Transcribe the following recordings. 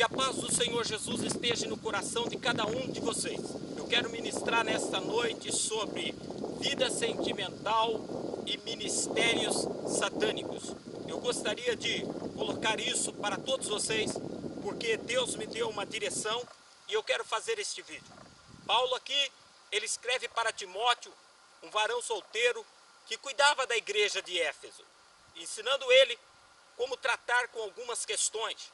a paz do Senhor Jesus esteja no coração de cada um de vocês. Eu quero ministrar nesta noite sobre vida sentimental e ministérios satânicos. Eu gostaria de colocar isso para todos vocês, porque Deus me deu uma direção e eu quero fazer este vídeo. Paulo aqui, ele escreve para Timóteo, um varão solteiro que cuidava da igreja de Éfeso, ensinando ele como tratar com algumas questões.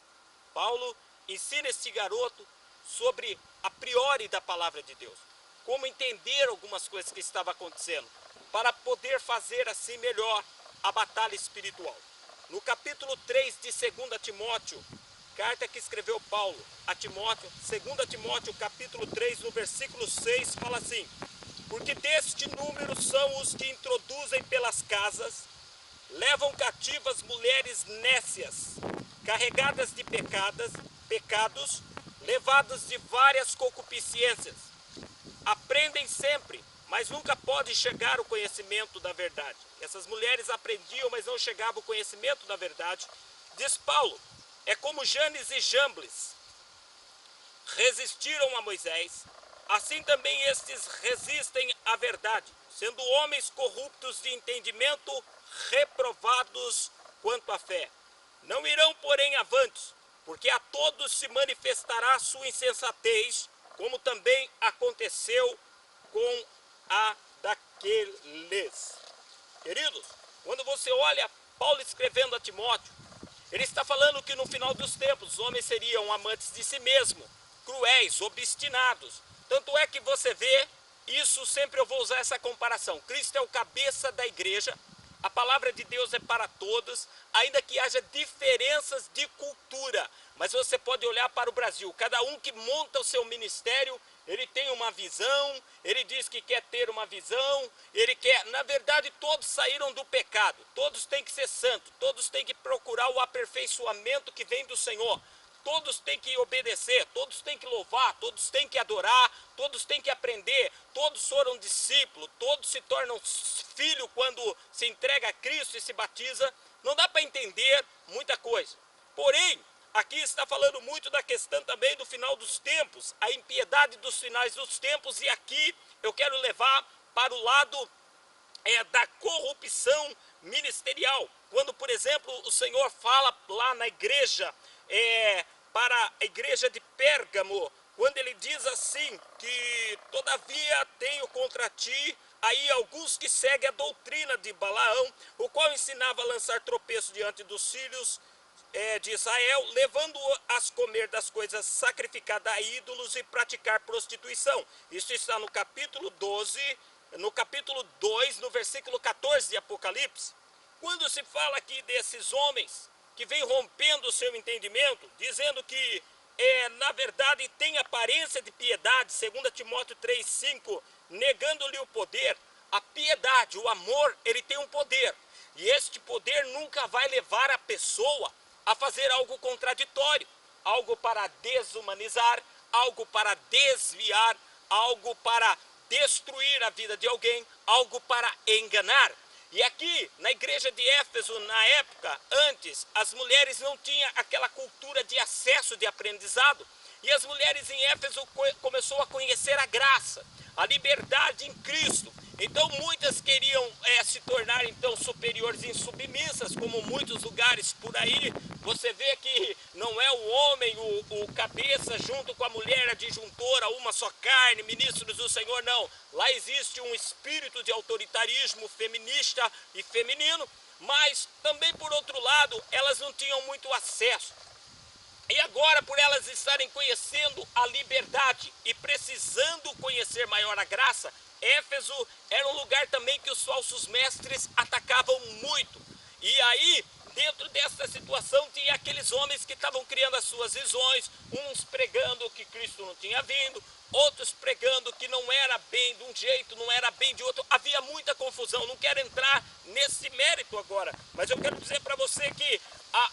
Paulo ensina este garoto sobre a priori da palavra de Deus, como entender algumas coisas que estavam acontecendo, para poder fazer assim melhor a batalha espiritual. No capítulo 3 de 2 Timóteo, carta que escreveu Paulo a Timóteo, 2 Timóteo capítulo 3, no versículo 6, fala assim: porque deste número são os que introduzem pelas casas, levam cativas mulheres nécias, carregadas de pecados, levadas de várias concupiscências. Aprendem sempre, mas nunca podem chegar ao conhecimento da verdade. Essas mulheres aprendiam, mas não chegavam ao conhecimento da verdade. Diz Paulo, é como Janes e Jambres resistiram a Moisés, assim também estes resistem à verdade, sendo homens corruptos de entendimento, reprovados quanto à fé. Não irão, porém, avante, porque a todos se manifestará a sua insensatez, como também aconteceu com a daqueles. Queridos, quando você olha Paulo escrevendo a Timóteo, ele está falando que no final dos tempos os homens seriam amantes de si mesmos, cruéis, obstinados. Tanto é que você vê, isso sempre eu vou usar essa comparação. Cristo é o cabeça da igreja, a palavra de Deus é para todos, ainda que haja diferenças de cultura. Mas você pode olhar para o Brasil, cada um que monta o seu ministério, ele tem uma visão, ele diz que quer ter uma visão, ele quer... Na verdade, todos saíram do pecado, todos têm que ser santos, todos têm que procurar o aperfeiçoamento que vem do Senhor. Todos têm que obedecer, todos têm que louvar, todos têm que adorar, todos têm que aprender, todos foram discípulos, todos se tornam filho quando se entrega a Cristo e se batiza. Não dá para entender muita coisa. Porém, aqui está falando muito da questão também do final dos tempos, a impiedade dos finais dos tempos, e aqui eu quero levar para o lado da corrupção ministerial. Quando, por exemplo, o Senhor fala lá na igreja, para a igreja de Pérgamo, quando ele diz assim, que todavia tenho contra ti aí alguns que seguem a doutrina de Balaão, o qual ensinava a lançar tropeço diante dos filhos de Israel, levando-as a comer das coisas sacrificadas a ídolos e praticar prostituição. Isso está no capítulo 12, no capítulo 2, no versículo 14 de Apocalipse. Quando se fala aqui desses homens que vem rompendo o seu entendimento, dizendo que, na verdade, tem aparência de piedade, 2 Timóteo 3,5, negando-lhe o poder. A piedade, o amor, ele tem um poder. E este poder nunca vai levar a pessoa a fazer algo contraditório, algo para desumanizar, algo para desviar, algo para destruir a vida de alguém, algo para enganar. E aqui, na igreja de Éfeso, na época, antes, as mulheres não tinham aquela cultura de acesso, de aprendizado. E as mulheres em Éfeso começou a conhecer a graça, a liberdade em Cristo. Então muitas queriam se tornar então superiores em submissas, como muitos lugares por aí. Você vê que não é o homem, o cabeça, junto com a mulher, a disjuntora, uma só carne, ministros do Senhor, não. Lá existe um espírito de autoritarismo feminista e feminino, mas também por outro lado, elas não tinham muito acesso. E agora, por elas estarem conhecendo a liberdade e precisando conhecer maior a graça, Éfeso era um lugar também que os falsos mestres atacavam muito. E aí, dentro dessa situação, tinha aqueles homens que estavam criando as suas visões, uns pregando que Cristo não tinha vindo, outros pregando que não era bem de um jeito, não era bem de outro. Havia muita confusão, não quero entrar nesse mérito agora, mas eu quero dizer para você que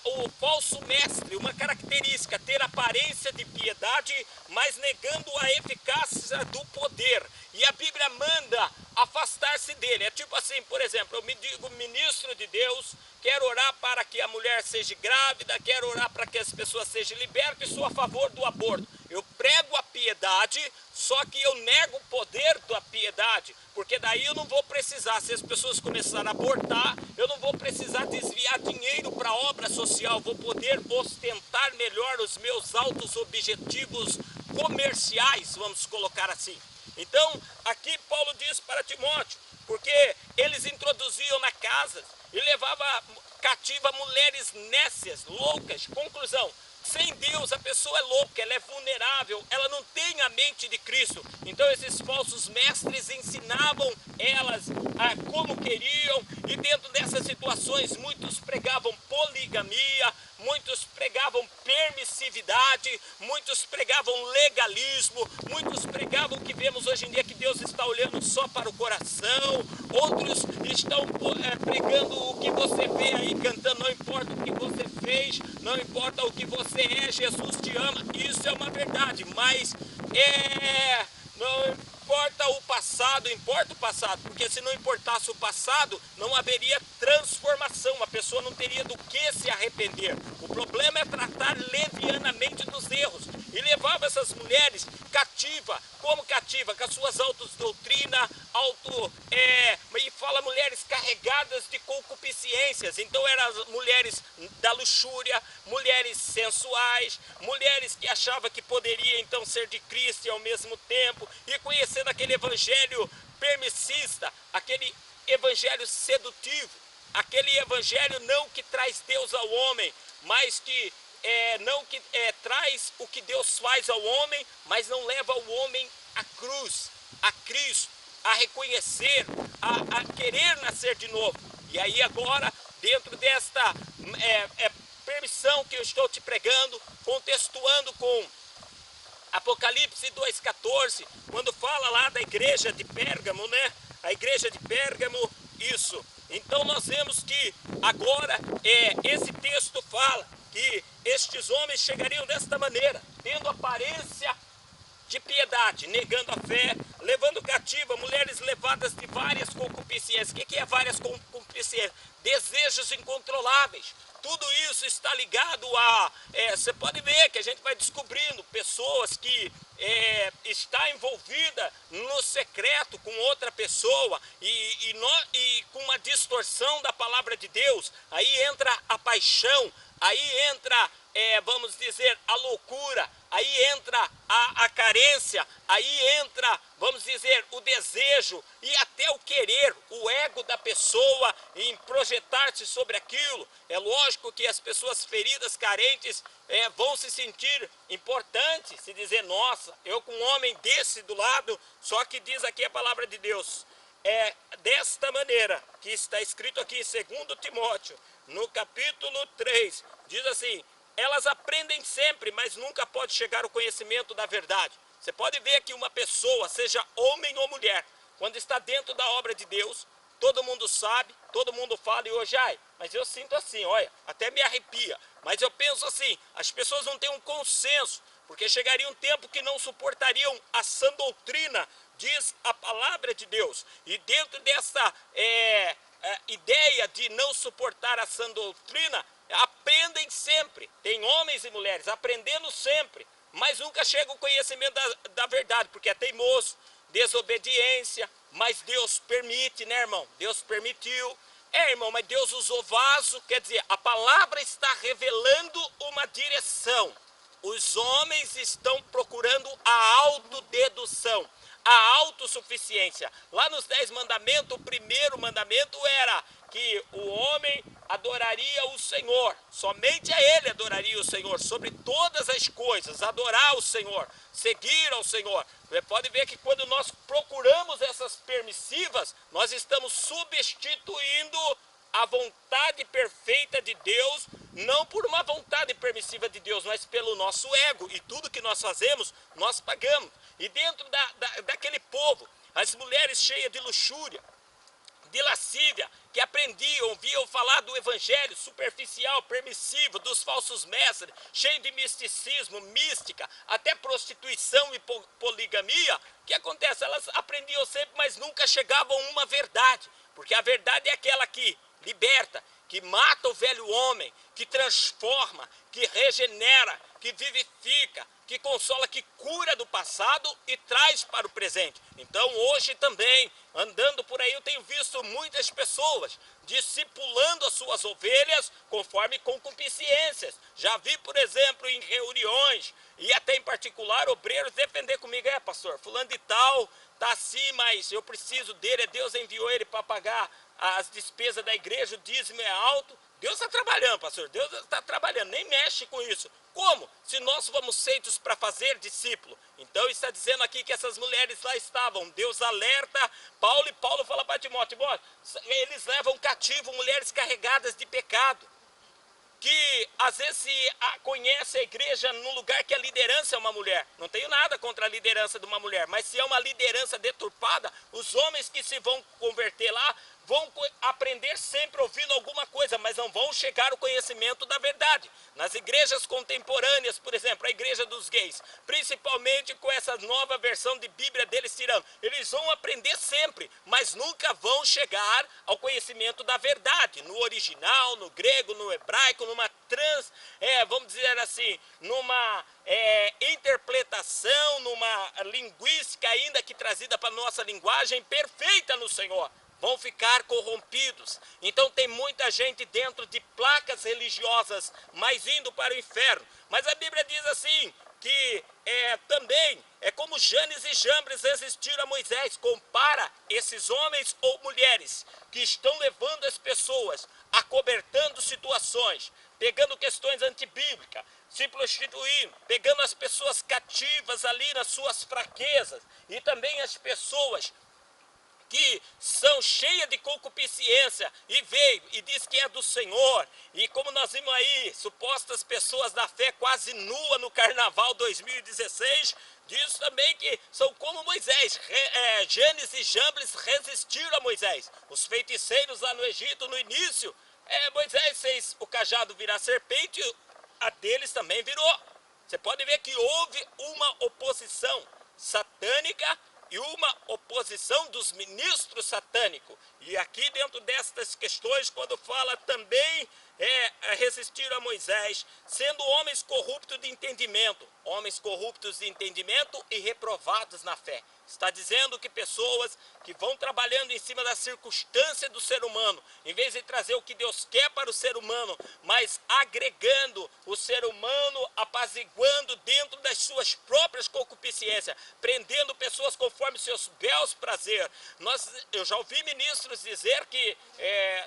o falso mestre, uma característica, ter aparência de piedade, mas negando a eficácia do poder. E a Bíblia manda afastar-se dele. É tipo assim, por exemplo, eu me digo ministro de Deus, quero orar para que a mulher seja grávida, quero orar para que as pessoas sejam libertas e sou a favor do aborto. Eu prego a piedade, só que eu nego o poder da piedade, porque daí eu não vou precisar, se as pessoas começarem a abortar, eu não vou precisar desviar dinheiro para obra social, vou poder ostentar melhor os meus altos objetivos comerciais, vamos colocar assim. Então, aqui Paulo diz para Timóteo, porque eles introduziam na casa e levavam cativa mulheres nécias, loucas. Conclusão, sem Deus a pessoa é louca, ela é vulnerável, ela não tem a mente de Cristo. Então esses falsos mestres ensinavam elas a como queriam, e dentro dessas situações muitos pregavam poligamia, muitos pregavam permissividade, muitos pregavam legalismo, muitos pregavam o que vemos hoje em dia, que Deus está olhando só para o coração. Outros estão pregando o que você vê aí cantando, não importa o que você fez, não importa o que você é, Jesus te ama. Isso é uma verdade, mas não importa o passado, importa o passado, porque se não importasse o passado, não haveria transformação, a pessoa não teria do que se arrepender. O problema é tratar levianamente dos erros, e levava essas mulheres cativa, como cativa? Com as suas altas doutrinas, e fala mulheres carregadas de concupiscências. Então eram mulheres da luxúria, mulheres sensuais, mulheres que achavam que poderia então ser de Cristo e ao mesmo tempo, e conhecendo aquele evangelho permissista, aquele evangelho sedutivo, aquele evangelho não que traz Deus ao homem, mas que não que traz o que Deus faz ao homem, mas não leva o homem à cruz, a Cristo, a reconhecer, a querer nascer de novo. E aí agora, dentro desta permissão que eu estou te pregando, contextuando com Apocalipse 2,14, quando fala lá da igreja de Pérgamo, né? A igreja de Pérgamo, isso. Então nós vemos que agora esse texto fala que estes homens chegariam desta maneira, tendo aparência de piedade, negando a fé, levando cativa mulheres levadas de várias concupiscências. O que é várias concupiscências? Desejos incontroláveis. Tudo isso está ligado a... você pode ver que a gente vai descobrindo pessoas que está envolvida no secreto com outra pessoa e com uma distorção da palavra de Deus. Aí entra a paixão, aí entra, vamos dizer, a loucura, aí entra a carência, aí entra, vamos dizer, o desejo e até o querer, o ego da pessoa em projetar-se sobre aquilo. É lógico que as pessoas feridas, carentes, vão se sentir importantes, se dizer, nossa, eu com um homem desse do lado, só que diz aqui a palavra de Deus, desta maneira, que está escrito aqui em 2 Timóteo, no capítulo 3, diz assim, elas aprendem sempre, mas nunca pode chegar ao conhecimento da verdade. Você pode ver que uma pessoa, seja homem ou mulher, quando está dentro da obra de Deus, todo mundo sabe, todo mundo fala, e hoje, mas eu sinto assim, olha, até me arrepia. Mas eu penso assim, as pessoas não têm um consenso, porque chegaria um tempo que não suportariam a sã doutrina, diz a palavra de Deus. E dentro dessa ideia de não suportar a sã doutrina, aprendem sempre. Tem homens e mulheres aprendendo sempre, mas nunca chega o conhecimento da verdade, porque é teimoso, desobediência, mas Deus permite, né, irmão? Deus permitiu. Irmão, mas Deus usou vaso, quer dizer, a palavra está revelando uma direção. Os homens estão procurando a autodedução, a autossuficiência. Lá nos 10 mandamentos, o primeiro mandamento era que o homem adoraria o Senhor, somente a Ele adoraria o Senhor, sobre todas as coisas, adorar o Senhor, seguir ao Senhor. Você pode ver que quando nós procuramos essas permissivas, nós estamos substituindo a vontade perfeita de Deus, não por uma vontade permissiva de Deus, mas pelo nosso ego, e tudo que nós fazemos, nós pagamos. E dentro daquele povo, as mulheres cheias de luxúria, de lascívia, que aprendiam, ouviam falar do evangelho superficial, permissivo, dos falsos mestres, cheio de misticismo, mística, até prostituição e poligamia. O que acontece? Elas aprendiam sempre, mas nunca chegavam a uma verdade, porque a verdade é aquela que liberta, que mata o velho homem, que transforma, que regenera, que vivifica, que consola, que cura do passado e traz para o presente. Então hoje também, andando por aí, eu tenho visto muitas pessoas discipulando as suas ovelhas conforme concupiscências. Já vi, por exemplo, em reuniões e até em particular obreiros defender comigo: pastor, fulano de tal tá assim, mas eu preciso dele, Deus enviou ele para pagar as despesas da igreja, o dízimo é alto. Deus está trabalhando, pastor, Deus está trabalhando, nem mexe com isso. Como? Se nós fomos feitos para fazer discípulo. Então está dizendo aqui que essas mulheres lá estavam, Deus alerta Paulo, e Paulo fala para Timóteo: eles levam cativo mulheres carregadas de pecado, que às vezes se conhece a igreja num lugar que a liderança é uma mulher. Não tenho nada contra a liderança de uma mulher, mas se é uma liderança deturpada, os homens que se vão converter lá vão aprender sempre ouvindo alguma coisa, mas não vão chegar ao conhecimento da verdade. Nas igrejas contemporâneas, por exemplo, a igreja dos gays, principalmente com essa nova versão de Bíblia deles tirando, eles vão aprender sempre, mas nunca vão chegar ao conhecimento da verdade, no original, no grego, no hebraico, numa vamos dizer assim, numa interpretação, numa linguística ainda que trazida para a nossa linguagem perfeita no Senhor. Vão ficar corrompidos. Então tem muita gente dentro de placas religiosas, mas indo para o inferno. Mas a Bíblia diz assim, que também é como Janes e Jambres resistiram a Moisés. Compara esses homens ou mulheres que estão levando as pessoas, acobertando situações, pegando questões antibíblicas, se prostituindo, pegando as pessoas cativas ali nas suas fraquezas, e também as pessoas que são cheias de concupiscência, e veio e diz que é do Senhor. E como nós vimos aí, supostas pessoas da fé quase nua no Carnaval 2016, diz também que são como Moisés. Janes e Jambres resistiram a Moisés. Os feiticeiros lá no Egito, no início, Moisés fez o cajado virar serpente, a deles também virou. Você pode ver que houve uma oposição satânica e uma oposição dos ministros satânicos. E aqui dentro destas questões, quando fala também resistir a Moisés, sendo homens corruptos de entendimento e reprovados na fé. Está dizendo que pessoas que vão trabalhando em cima da circunstância do ser humano, em vez de trazer o que Deus quer para o ser humano, mas agregando o ser humano, apaziguando dentro das suas próprias concupiscências, prendendo pessoas conforme seus belos prazeres. Eu já ouvi ministros dizer que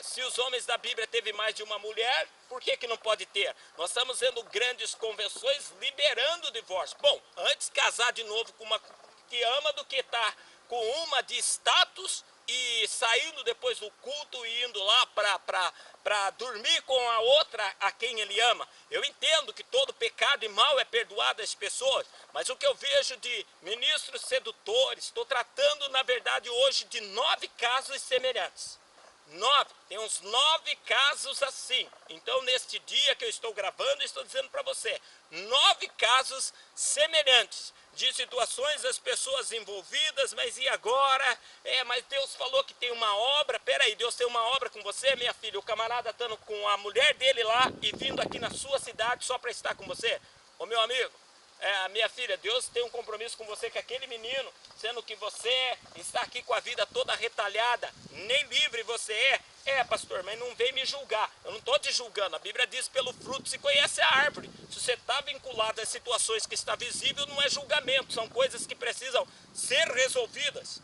se os homens da Bíblia teve mais de uma mulher, por que não pode ter? Nós estamos vendo grandes convenções liberando o divórcio. Bom, antes casar de novo com uma que ama do que estar com uma de status e saindo depois do culto e indo lá para dormir com a outra a quem ele ama. Eu entendo que todo pecado e mal é perdoado às pessoas, mas o que eu vejo de ministros sedutores, estou tratando na verdade hoje de 9 casos semelhantes. 9, tem uns 9 casos assim. Então neste dia que eu estou gravando, estou dizendo para você, 9 casos semelhantes de situações das pessoas envolvidas. Mas e agora? Mas Deus falou que tem uma obra. Peraí, Deus tem uma obra com você, minha filha? O camarada estando com a mulher dele lá e vindo aqui na sua cidade só para estar com você? Ô meu amigo, minha filha, Deus tem um compromisso com você, com aquele menino, sendo que você está aqui com a vida toda retalhada, nem livre você pastor, mas não vem me julgar. Eu não estou te julgando, a Bíblia diz: pelo fruto se conhece a árvore. Se você está vinculado às situações que está visível, não é julgamento, são coisas que precisam ser resolvidas.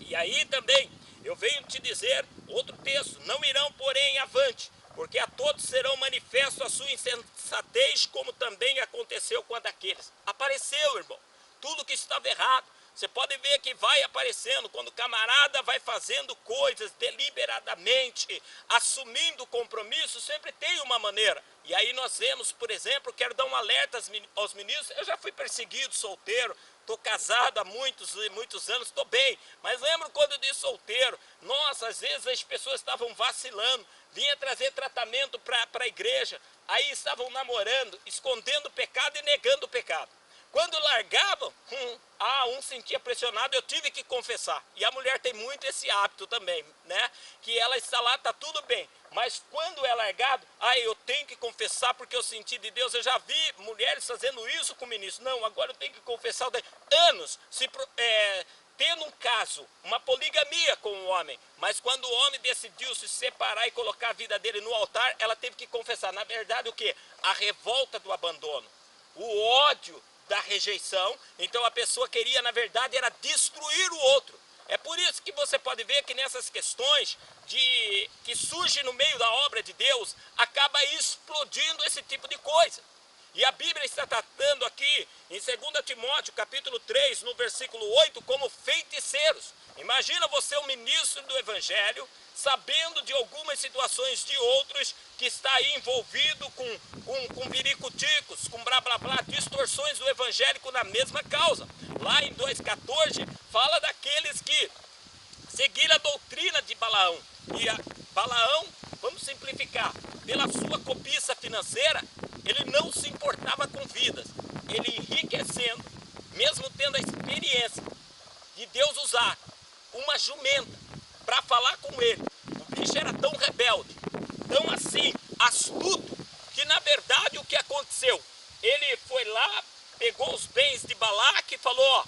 E aí também, eu venho te dizer, outro texto: não irão porém avante, porque a todos serão manifesto a sua insensatez, como também aconteceu com a daqueles. Apareceu, irmão, tudo que estava errado. Você pode ver que vai aparecendo, quando o camarada vai fazendo coisas deliberadamente, assumindo compromisso, sempre tem uma maneira. E aí nós vemos, por exemplo, quero dar um alerta aos ministros. Eu já fui perseguido, solteiro, estou casado há muitos anos, estou bem. Mas lembro quando eu disse solteiro, nossa, às vezes as pessoas estavam vacilando, vinha trazer tratamento para a igreja, aí estavam namorando, escondendo o pecado e negando o pecado. Quando largavam, um sentia pressionado, eu tive que confessar. E a mulher tem muito esse hábito também, né? Que ela está lá, tá tudo bem. Mas quando é largado, eu tenho que confessar porque eu senti de Deus. Eu já vi mulheres fazendo isso com o ministro. Não, agora eu tenho que confessar. Anos tendo um caso, uma poligamia com o homem. Mas quando o homem decidiu se separar e colocar a vida dele no altar, ela teve que confessar. Na verdade, o quê? A revolta do abandono. O ódio da rejeição. Então a pessoa queria, na verdade, era destruir o outro. É por isso que você pode ver que nessas questões que surgem no meio da obra de Deus, acaba explodindo esse tipo de coisa. E a Bíblia está tratando aqui em 2 Timóteo capítulo 3, no versículo 8, como feiticeiros. Imagina você, um ministro do Evangelho, sabendo de algumas situações de outros que está aí envolvido com viricuticos, com blá blá blá, distorções do evangélico na mesma causa. Lá em 2,14 fala daqueles que seguiram a doutrina de Balaão. E Balaão, vamos simplificar, pela sua cobiça financeira, ele não se importava com vidas. Ele enriquecendo, mesmo tendo a experiência de Deus usar uma jumenta para falar com ele. O bicho era tão rebelde, tão assim, astuto, que na verdade o que aconteceu? Ele foi lá, pegou os bens de Balaque e falou,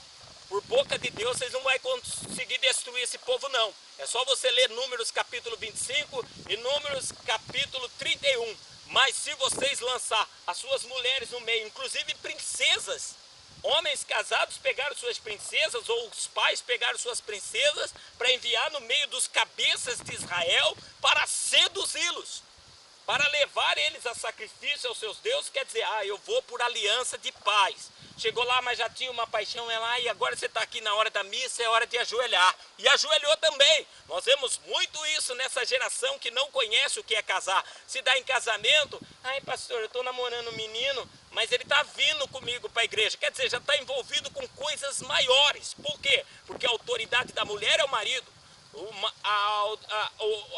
por boca de Deus vocês não vão conseguir destruir esse povo não. É só você ler Números capítulo 25 e Números capítulo 31. Mas se vocês lançar as suas mulheres no meio, inclusive princesas, homens casados pegaram suas princesas, ou os pais pegaram suas princesas para enviar no meio dos cabeças de Israel para seduzi-los, para levar eles a sacrifício aos seus deuses. Quer dizer, eu vou por aliança de paz. Chegou lá, mas já tinha uma paixão, e agora você está aqui na hora da missa, é hora de ajoelhar. E ajoelhou também. Nós vemos muito isso nessa geração que não conhece o que é casar. Se dá em casamento, pastor, eu estou namorando um menino, mas ele está vindo comigo para a igreja. Quer dizer, já está envolvido com coisas maiores. Por quê? Porque a autoridade da mulher é o marido.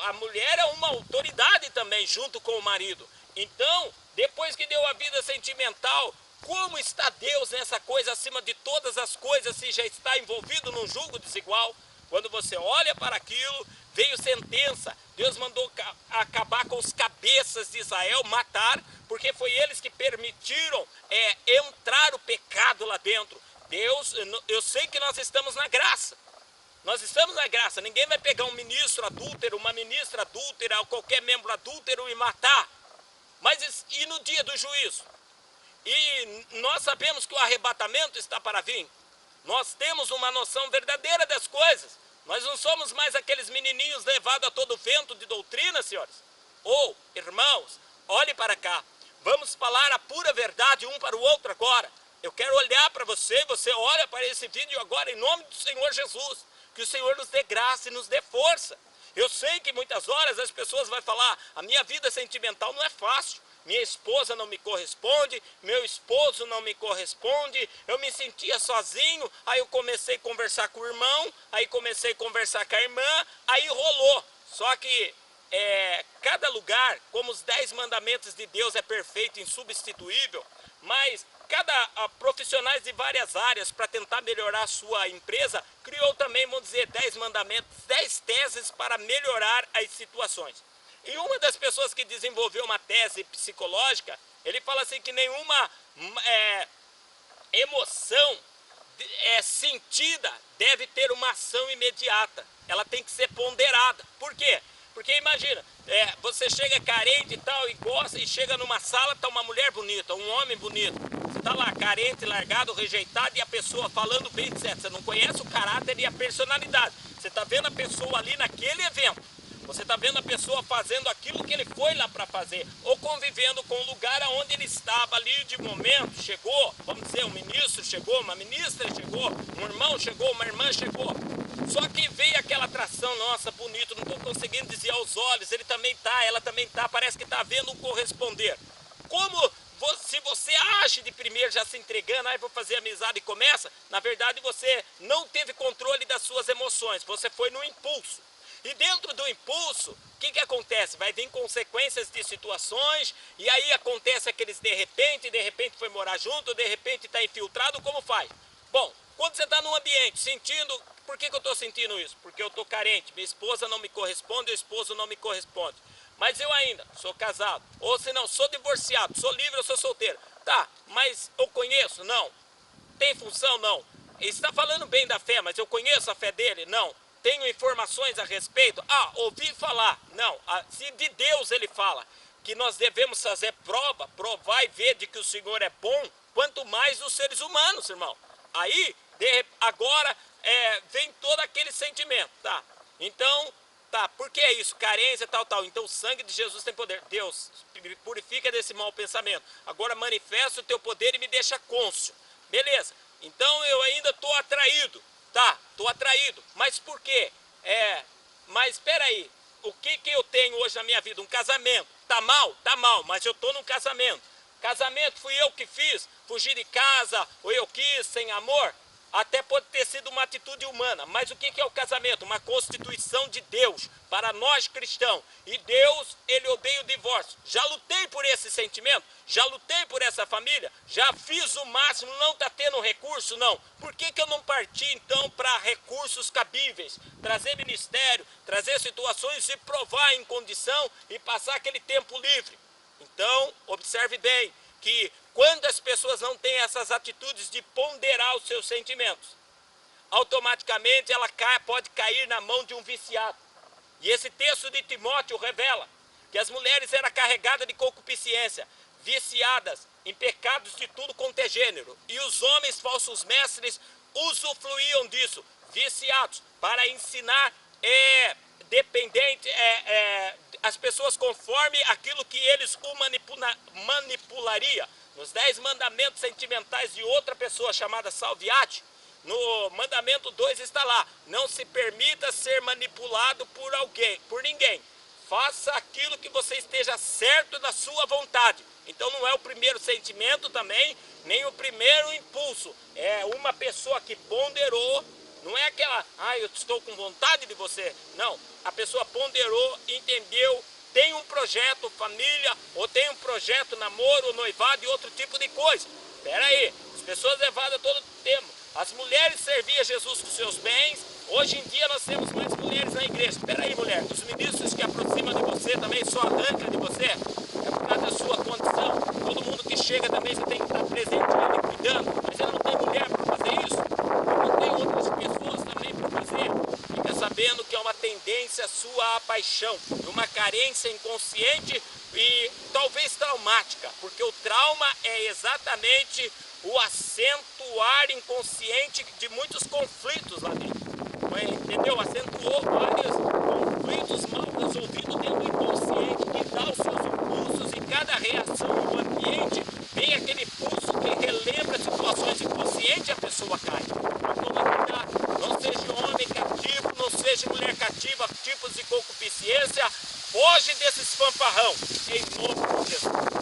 A mulher é uma autoridade também junto com o marido. Então, depois que deu a vida sentimental, como está Deus nessa coisa acima de todas as coisas, se já está envolvido num julgo desigual? Quando você olha para aquilo, veio sentença. Deus mandou acabar com os cabeças de Israel, matar, porque foi eles que permitiram entrar o pecado lá dentro. Deus, eu sei que nós estamos na graça. Nós estamos na graça. Ninguém vai pegar um ministro adúltero, uma ministra adúltera, ou qualquer membro adúltero e matar. Mas e no dia do juízo? E nós sabemos que o arrebatamento está para vir. Nós temos uma noção verdadeira das coisas. Nós não somos mais aqueles menininhos levados a todo vento de doutrina, senhores. Irmãos, olhe para cá. Vamos falar a pura verdade um para o outro agora. Eu quero olhar para você, você olha para esse vídeo agora em nome do Senhor Jesus. Que o Senhor nos dê graça e nos dê força. Eu sei que muitas horas as pessoas vão falar, a minha vida sentimental não é fácil. Minha esposa não me corresponde, meu esposo não me corresponde, eu me sentia sozinho, aí eu comecei a conversar com o irmão, aí comecei a conversar com a irmã, aí rolou. Só que cada lugar, como os 10 mandamentos de Deus é perfeito, insubstituível, mas cada profissionais de várias áreas para tentar melhorar a sua empresa, criou também, vamos dizer, 10 mandamentos, 10 teses para melhorar as situações. E uma das pessoas que desenvolveu uma tese psicológica, ele fala assim que nenhuma emoção sentida deve ter uma ação imediata. Ela tem que ser ponderada. Por quê? Porque imagina, você chega carente e tal, e gosta, e chega numa sala, está uma mulher bonita, um homem bonito. Você está lá carente, largado, rejeitado, e a pessoa falando bem, etc. Você não conhece o caráter e a personalidade. Você está vendo a pessoa ali naquele evento. Você está vendo a pessoa fazendo aquilo que ele foi lá para fazer, ou convivendo com o lugar onde ele estava ali de momento. Chegou, vamos dizer, um ministro chegou, uma ministra chegou, um irmão chegou, uma irmã chegou. Só que veio aquela atração, nossa, bonito, não estou conseguindo desviar os olhos, ele também está, ela também está, parece que está havendo um corresponder. Como se você age de primeiro já se entregando, vou fazer amizade e começa, na verdade você não teve controle das suas emoções, você foi no impulso. E dentro do impulso, o que acontece? Vai vir consequências de situações, e aí acontece aqueles de repente foi morar junto, de repente está infiltrado, como faz? Bom, quando você está num ambiente sentindo, por que eu estou sentindo isso? Porque eu estou carente, minha esposa não me corresponde, o esposo não me corresponde. Mas eu ainda sou casado, ou se não, sou divorciado, sou livre, eu sou solteiro. Tá, mas eu conheço? Não. Tem função? Não. Ele está falando bem da fé, mas eu conheço a fé dele? Não. Tenho informações a respeito? Ah, ouvi falar. Não. Se de Deus ele fala que nós devemos fazer prova, provar e ver de que o Senhor é bom, quanto mais os seres humanos, irmão. Aí, agora, vem todo aquele sentimento, tá? Então, tá, por que é isso? Carência, tal. Então o sangue de Jesus tem poder. Deus, me purifica desse mau pensamento. Agora manifesta o teu poder e me deixa cônscio. Beleza. Então eu ainda estou atraído. Tá, estou atraído. Mas por quê? Mas espera aí. O que eu tenho hoje na minha vida? Um casamento. Tá mal? Tá mal, mas eu estou num casamento. Casamento fui eu que fiz. Fugir de casa, ou eu quis, sem amor. Até pode ter sido uma atitude humana, mas o que é o casamento? Uma constituição de Deus, para nós cristãos. E Deus, ele odeia o divórcio. Já lutei por esse sentimento, já lutei por essa família, já fiz o máximo, não está tendo recurso, não. Por que eu não parti, então, para recursos cabíveis? Trazer ministério, trazer situações e provar em condição e passar aquele tempo livre. Então, observe bem que quando as pessoas não têm essas atitudes de ponderar os seus sentimentos, automaticamente ela pode cair na mão de um viciado. E esse texto de Timóteo revela que as mulheres eram carregadas de concupiscência, viciadas em pecados de tudo quanto é gênero. E os homens falsos mestres usufruíam disso, viciados, para ensinar as pessoas conforme aquilo que eles o manipularia. Nos 10 mandamentos sentimentais de outra pessoa chamada Salviati, no mandamento 2 está lá: não se permita ser manipulado por ninguém. Faça aquilo que você esteja certo da sua vontade. Então não é o primeiro sentimento também, nem o primeiro impulso. É uma pessoa que ponderou, não é aquela, eu estou com vontade de você. Não, a pessoa ponderou, entendeu, tem um projeto família, ou tem um projeto namoro, noivado e outro tipo de coisa. Espera aí, as pessoas levadas todo o tempo. As mulheres serviam a Jesus com seus bens. Hoje em dia nós temos mais mulheres na igreja. Espera aí, mulher, os ministros que aproximam de você também só arrancam de você. É por causa da sua condição. Todo mundo que chega também você tem que estar presente ali cuidando. Mas ele não tem mulher para fazer isso. Não tem outras pessoas também para fazer. Fica sabendo que é uma tendência sua à paixão, uma carência inconsciente e talvez traumática, porque o trauma é exatamente o acentuar inconsciente de muitos conflitos lá dentro. Entendeu? Acentuou vários conflitos mal resolvidos dentro do inconsciente, que dá os seus impulsos, e cada reação no ambiente vem aquele pulso que relembra situações inconscientes e a pessoa cai. Então toma cuidado, não seja homem cativo, não seja mulher cativa, tipos de concupiscência, foge desses fanfarrão, em nome de Jesus.